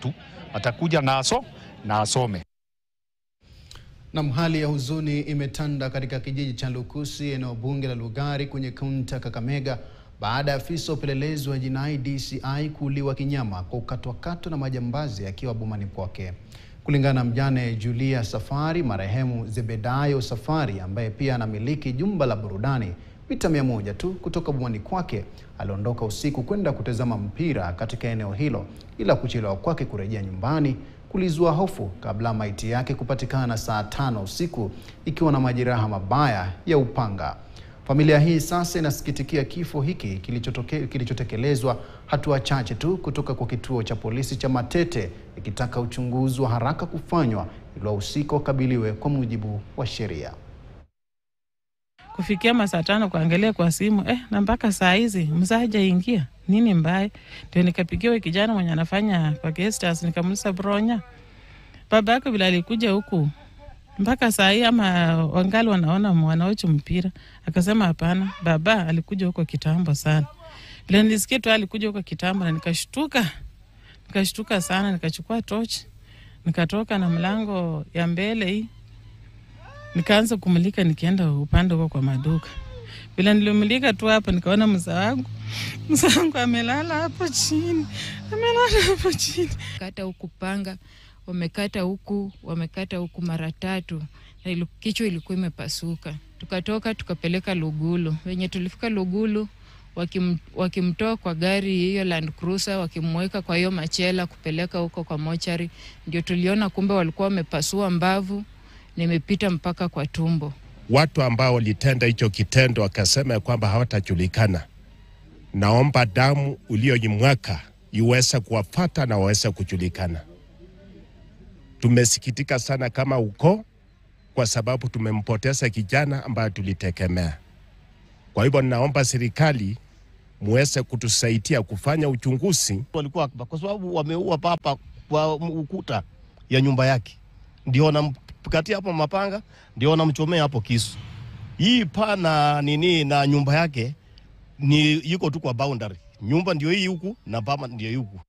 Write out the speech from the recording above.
tu, atakuja na asome. Na hali ya huzuni imetanda katika kijiji cha Lukusi, eneo bunge la Lugari kwenye kaunti ya Kakamega, baada ya afisa upelelezi wa jinai DCI kuuliwa kinyama kwa kukatwa na majambazi akiwa bomani kwake. Kulingana na mjane Julia Safari, marehemu Zebedayo Safari ambaye pia anamiliki jumba la burudani mita 100 tu kutoka bomani kwake, aliondoka usiku kwenda kutazama mpira katika eneo hilo, ila kuchelewa kwake kurejea nyumbani kulizua hofu kabla maiti yake kupatikana saa 5 usiku ikiwa na majeraha mabaya ya upanga. Familia hii sasa inasikitikia kifo hiki kilichotekelezwa hatua chache tu kutoka kwa kituo cha polisi cha Matete, ikitaka uchunguzi wa haraka kufanywa ili wahusika wakabiliwe kwa mujibu wa sheria. Kufikia masaa 5 kuangalia kwa simu na mpaka saa hizi msaja ingia nini mbaya, ndio nikapigiwa kijana mwenye anafanya kwa guest house, nikamuuliza bronya, baba yako bila alikuja huku mpaka saa hii ama wangali wanaona wanaocho mpira? Akasema hapana, baba alikuja huko kitambo sana. Bila nilisikia tu alikuja huko kitambo na nikashtuka sana, nikachukua torch nikatoka na mlango ya mbele hii, nikaanza kumulika nikienda upande huko kwa maduka. Bila nilimulika tu hapo nikaona mzee wangu amelala hapo chini. Kata huku panga, wamekata huku mara 3 na kichwa ilikuwa imepasuka. Tukatoka tukapeleka Lugulu. Wenye tulifika Lugulu wakimtoa kwa gari hiyo Land Cruiser, wakimweka kwa hiyo machela kupeleka huko kwa mochari, ndio tuliona kumbe walikuwa wamepasua mbavu, nimepita mpaka kwa tumbo. Watu ambao walitenda hicho kitendo wakasema kwamba hawatajulikana. Naomba damu uliyomwaka iweze kuwafuata na waweze kujulikana. Tumesikitika sana kama uko, kwa sababu tumempoteza kijana ambaye tulitegemea. Kwa hivyo naomba serikali muweze kutusaidia kufanya uchunguzi. Walikuwa kwa sababu wameua papa kwa ukuta ya nyumba yake, ndio wanamkatia hapo mapanga, ndio wanamchomea hapo kisu. Hii pana nini na nyumba yake ni yuko tu kwa boundary. Nyumba ndio hii huku na baba ndio huku.